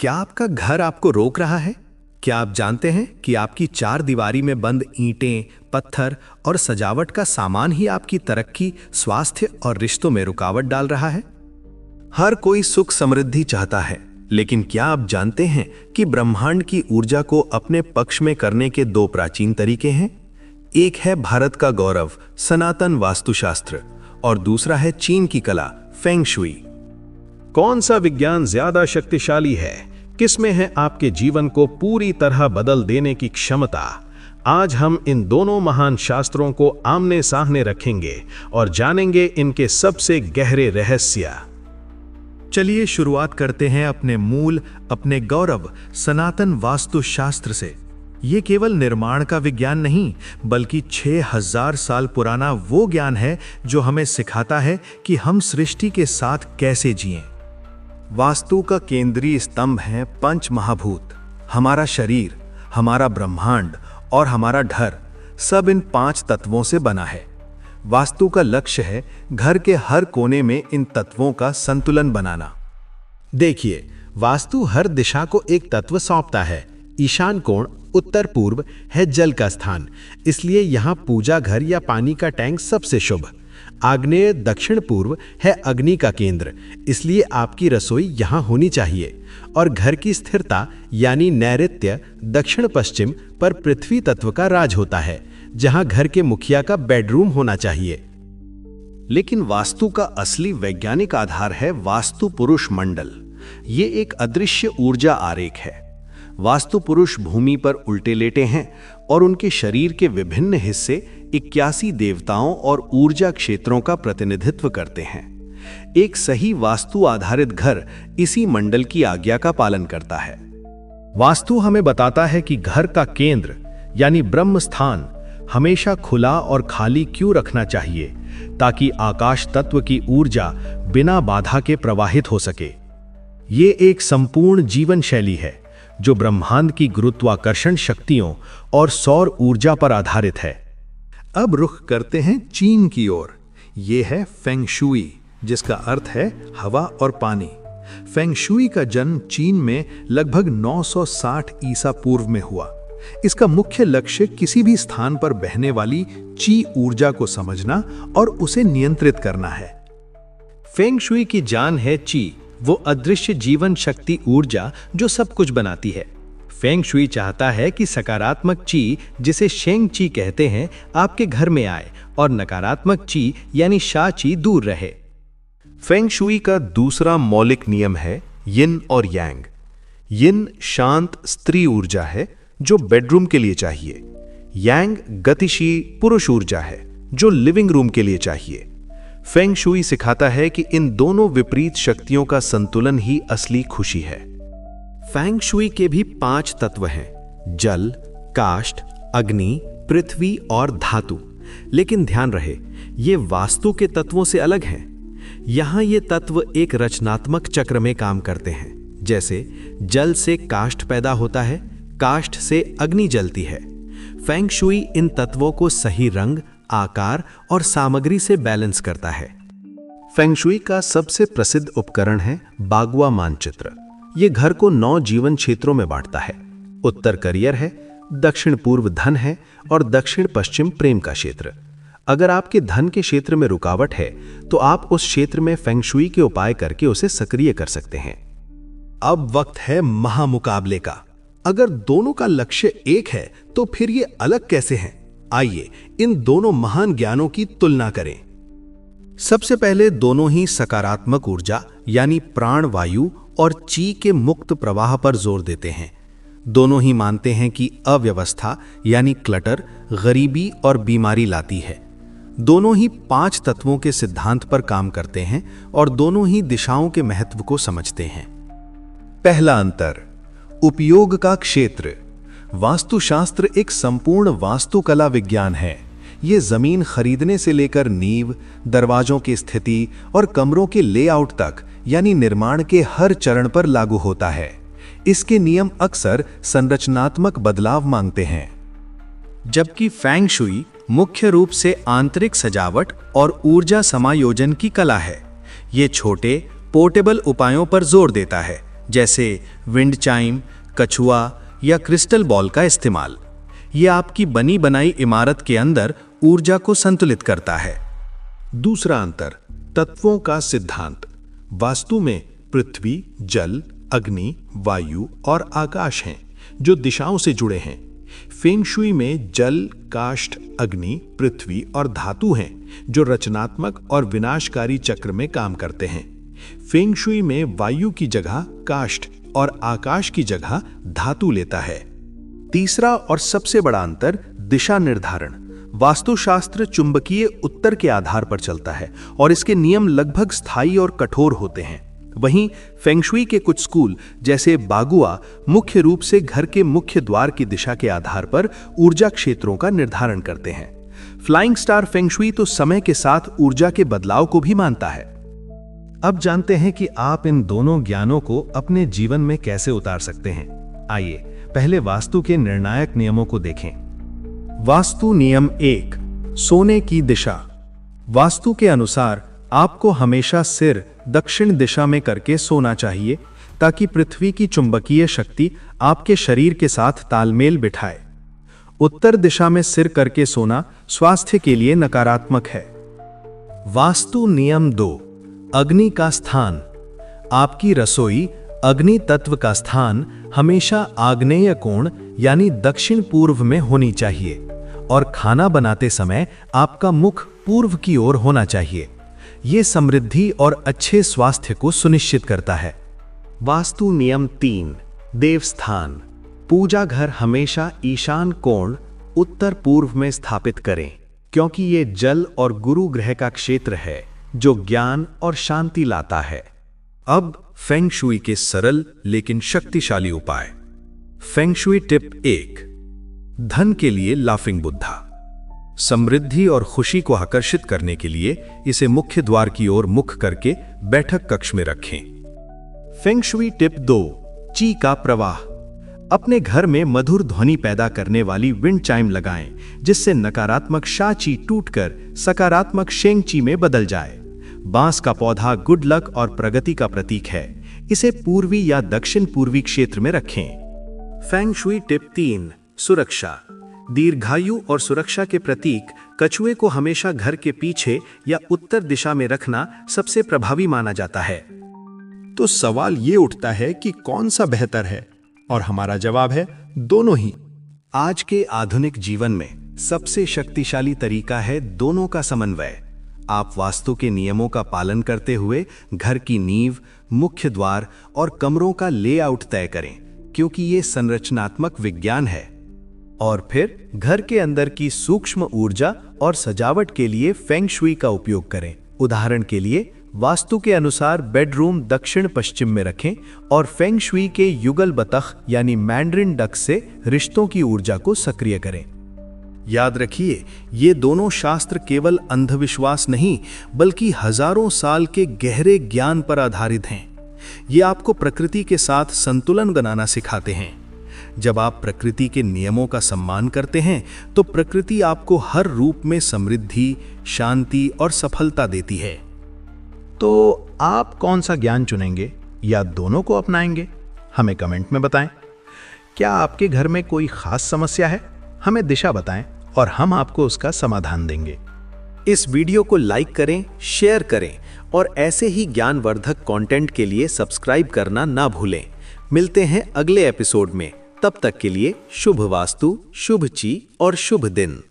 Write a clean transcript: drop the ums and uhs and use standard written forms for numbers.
क्या आपका घर आपको रोक रहा है? क्या आप जानते हैं कि आपकी चार दीवारी में बंद ईंटें, पत्थर और सजावट का सामान ही आपकी तरक्की, स्वास्थ्य और रिश्तों में रुकावट डाल रहा है? हर कोई सुख समृद्धि चाहता है, लेकिन क्या आप जानते हैं कि ब्रह्मांड की ऊर्जा को अपने पक्ष में करने के दो प्राचीन तरीके हैं? एक है भारत का गौरव, सनातन वास्तुशास्त्र, और दूसरा है चीन की कला, फेंग शुई। कौन सा विज्ञान ज्यादा शक्तिशाली है? किसमें है आपके जीवन को पूरी तरह बदल देने की क्षमता? आज हम इन दोनों महान शास्त्रों को आमने सामने रखेंगे और जानेंगे इनके सबसे गहरे रहस्य। चलिए शुरुआत करते हैं अपने मूल, अपने गौरव, सनातन वास्तुशास्त्र से। ये केवल निर्माण का विज्ञान नहीं, बल्कि 6000 साल पुराना वो ज्ञान है जो हमें सिखाता है कि हम सृष्टि के साथ कैसे जिएं। वास्तु का केंद्रीय स्तंभ है पंच महाभूत। हमारा शरीर, हमारा ब्रह्मांड और हमारा घर सब इन 5 तत्वों से बना है। वास्तु का लक्ष्य है घर के हर कोने में इन तत्वों का संतुलन बनाना। देखिए, वास्तु हर दिशा को एक तत्व सौंपता है। ईशान कोण उत्तर पूर्व है जल का स्थान, इसलिए यहाँ पूजा घर या पानी का टैंक सबसे शुभ। आग्नेय दक्षिण पूर्व है अग्नि का केंद्र, इसलिए आपकी रसोई यहाँ होनी चाहिए। और घर की स्थिरता यानी नैऋत्य दक्षिण पश्चिम पर पृथ्वी तत्व का राज होता है, जहाँ घर के मुखिया का बेडरूम होना चाहिए। लेकिन वास्तु का असली वैज्ञानिक आधार है वास्तु पुरुष मंडल। ये एक अदृश्य ऊर्जा आरेख है। वास्तु पुरुष भूमि पर उल्टे लेटे हैं और उनके शरीर के विभिन्न हिस्से 81 देवताओं और ऊर्जा क्षेत्रों का प्रतिनिधित्व करते हैं। एक सही वास्तु आधारित घर इसी मंडल की आज्ञा का पालन करता है। वास्तु हमें बताता है कि घर का केंद्र यानी ब्रह्म स्थान हमेशा खुला और खाली क्यों रखना चाहिए, ताकि आकाश तत्व की ऊर्जा बिना बाधा के प्रवाहित हो सके। ये एक संपूर्ण जीवन शैली है जो ब्रह्मांड की गुरुत्वाकर्षण शक्तियों और सौर ऊर्जा पर आधारित है। अब रुख करते हैं चीन की ओर। ये है फेंग शुई, जिसका अर्थ है हवा और पानी। फेंग शुई का जन्म चीन में लगभग 960 ईसा पूर्व में हुआ। इसका मुख्य लक्ष्य किसी भी स्थान पर बहने वाली ची ऊर्जा को समझना और उसे नियंत्रित करना है। फेंग शुई की जान है ची, वो अदृश्य जीवन शक्ति ऊर्जा जो सब कुछ बनाती है। फेंग शुई चाहता है कि सकारात्मक ची, जिसे शेंग ची कहते हैं, आपके घर में आए और नकारात्मक ची यानी शा ची दूर रहे। फेंग शुई का दूसरा मौलिक नियम है यिन और यांग। यिन शांत स्त्री ऊर्जा है जो बेडरूम के लिए चाहिए। यांग गतिशील पुरुष ऊर्जा है जो लिविंग रूम के लिए चाहिए। फेंग शुई सिखाता है कि इन दोनों विपरीत शक्तियों का संतुलन ही असली खुशी है। फेंग शुई के भी 5 तत्व हैं: जल, काष्ठ, अग्नि, पृथ्वी और धातु। लेकिन ध्यान रहे, ये वास्तु के तत्वों से अलग हैं। यहाँ ये तत्व एक रचनात्मक चक्र में काम करते हैं। जैसे जल से काष्ठ पैदा होता है, काष्ठ से अग्नि जलती है। फेंग शुई इन तत्वों को सही रंग, आकार और सामग्री से बैलेंस करता है। फेंग शुई का सबसे प्रसिद्ध उपकरण है बागुआ मानचित्र। ये घर को 9 जीवन क्षेत्रों में बांटता है। उत्तर करियर है, दक्षिण पूर्व धन है और दक्षिण पश्चिम प्रेम का क्षेत्र। अगर आपके धन के क्षेत्र में रुकावट है तो आप उस क्षेत्र में फेंग शुई के उपाय करके उसे सक्रिय कर सकते हैं। अब वक्त है महामुकाबले का। अगर दोनों का लक्ष्य एक है तो फिर ये अलग कैसे हैं? आइए इन दोनों महान ज्ञानों की तुलना करें। सबसे पहले दोनों ही सकारात्मक ऊर्जा यानी प्राण वायु और ची के मुक्त प्रवाह पर जोर देते हैं। दोनों ही मानते हैं कि अव्यवस्था यानी क्लटर गरीबी और बीमारी लाती है। दोनों ही 5 तत्वों के सिद्धांत पर काम करते हैं और दोनों ही दिशाओं के महत्व को समझते हैं। पहला अंतर, उपयोग का क्षेत्र। वास्तुशास्त्र एक संपूर्ण वास्तुकला विज्ञान है। ये जमीन खरीदने से लेकर नींव, दरवाजों की स्थिति और कमरों के लेआउट तक यानी निर्माण के हर चरण पर लागू होता है। इसके नियम अक्सर संरचनात्मक बदलाव मांगते हैं, जबकि फेंग शुई मुख्य रूप से आंतरिक सजावट और ऊर्जा समायोजन की कला है। ये छोटे पोर्टेबल उपायों पर जोर देता है, जैसे विंड चाइम, कछुआ या क्रिस्टल बॉल का इस्तेमाल। ये आपकी बनी बनाई इमारत के अंदर ऊर्जा को संतुलित करता है। दूसरा अंतर, तत्वों का सिद्धांत। वास्तु में पृथ्वी, जल, अग्नि, वायु और आकाश हैं जो दिशाओं से जुड़े हैं। फेंग शुई में जल, काष्ठ, अग्नि, पृथ्वी और धातु हैं जो रचनात्मक और विनाशकारी चक्र में काम करते हैं। फेंग शुई में वायु की जगह काष्ठ और आकाश की जगह धातु लेता है। तीसरा और सबसे बड़ा अंतर, दिशा निर्धारण। वास्तुशास्त्र चुंबकीय उत्तर के आधार पर चलता है और इसके नियम लगभग स्थायी और कठोर होते हैं। वहीं फेंग शुई के कुछ स्कूल जैसे बागुआ मुख्य रूप से घर के मुख्य द्वार की दिशा के आधार पर ऊर्जा क्षेत्रों का निर्धारण करते हैं। फ्लाइंग स्टार फेंग शुई तो समय के साथ ऊर्जा के बदलाव को भी मानता है। अब जानते हैं कि आप इन दोनों ज्ञानों को अपने जीवन में कैसे उतार सकते हैं। आइए पहले वास्तु के निर्णायक नियमों को देखें। वास्तु नियम 1, सोने की दिशा। वास्तु के अनुसार आपको हमेशा सिर दक्षिण दिशा में करके सोना चाहिए ताकि पृथ्वी की चुंबकीय शक्ति आपके शरीर के साथ तालमेल बिठाए। उत्तर दिशा में सिर करके सोना स्वास्थ्य के लिए नकारात्मक है। वास्तु नियम 2, अग्नि का स्थान। आपकी रसोई अग्नि तत्व का स्थान हमेशा आग्नेय कोण यानी दक्षिण पूर्व में होनी चाहिए और खाना बनाते समय आपका मुख पूर्व की ओर होना चाहिए। ये समृद्धि और अच्छे स्वास्थ्य को सुनिश्चित करता है। वास्तु नियम 3, देवस्थान। पूजा घर हमेशा ईशान कोण उत्तर पूर्व में स्थापित करें क्योंकि ये जल और गुरु ग्रह का क्षेत्र है जो ज्ञान और शांति लाता है। अब फेंग शुई के सरल लेकिन शक्तिशाली उपाय। फेंग शुई टिप 1, धन के लिए लाफिंग बुद्धा। समृद्धि और खुशी को आकर्षित करने के लिए इसे मुख्य द्वार की ओर मुख करके बैठक कक्ष में रखें। फेंग शुई टिप 2, ची का प्रवाह। अपने घर में मधुर ध्वनि पैदा करने वाली विंड चाइम लगाएं जिससे नकारात्मक शा ची टूटकर सकारात्मक शेंग ची में बदल जाए। बांस का पौधा गुड लक और प्रगति का प्रतीक है। इसे पूर्वी या दक्षिण पूर्वी क्षेत्र में रखें। फेंग शुई टिप 3, सुरक्षा। दीर्घायु और सुरक्षा के प्रतीक कछुए को हमेशा घर के पीछे या उत्तर दिशा में रखना सबसे प्रभावी माना जाता है। तो सवाल ये उठता है कि कौन सा बेहतर है, और हमारा जवाब है दोनों ही। आज के आधुनिक जीवन में सबसे शक्तिशाली तरीका है दोनों का समन्वय। आप वास्तु के नियमों का पालन करते हुए घर की नींव, मुख्य द्वार और कमरों का लेआउट तय करें क्योंकि ये संरचनात्मक विज्ञान है। और फिर घर के अंदर की सूक्ष्म ऊर्जा और सजावट के लिए फेंग शुई का उपयोग करें। उदाहरण के लिए वास्तु के अनुसार बेडरूम दक्षिण पश्चिम में रखें और फेंग शुई के युगल बतख यानी मैंड्रिन डक से रिश्तों की ऊर्जा को सक्रिय करें। याद रखिए, ये दोनों शास्त्र केवल अंधविश्वास नहीं बल्कि हजारों साल के गहरे ज्ञान पर आधारित हैं। ये आपको प्रकृति के साथ संतुलन बनाना सिखाते हैं। जब आप प्रकृति के नियमों का सम्मान करते हैं तो प्रकृति आपको हर रूप में समृद्धि, शांति और सफलता देती है। तो आप कौन सा ज्ञान चुनेंगे या दोनों को अपनाएंगे? हमें कमेंट में बताएं। क्या आपके घर में कोई खास समस्या है? हमें दिशा बताएं और हम आपको उसका समाधान देंगे। इस वीडियो को लाइक करें, शेयर करें और ऐसे ही ज्ञानवर्धक कंटेंट के लिए सब्सक्राइब करना ना भूलें। मिलते हैं अगले एपिसोड में। तब तक के लिए शुभ वास्तु, शुभ ची और शुभ दिन।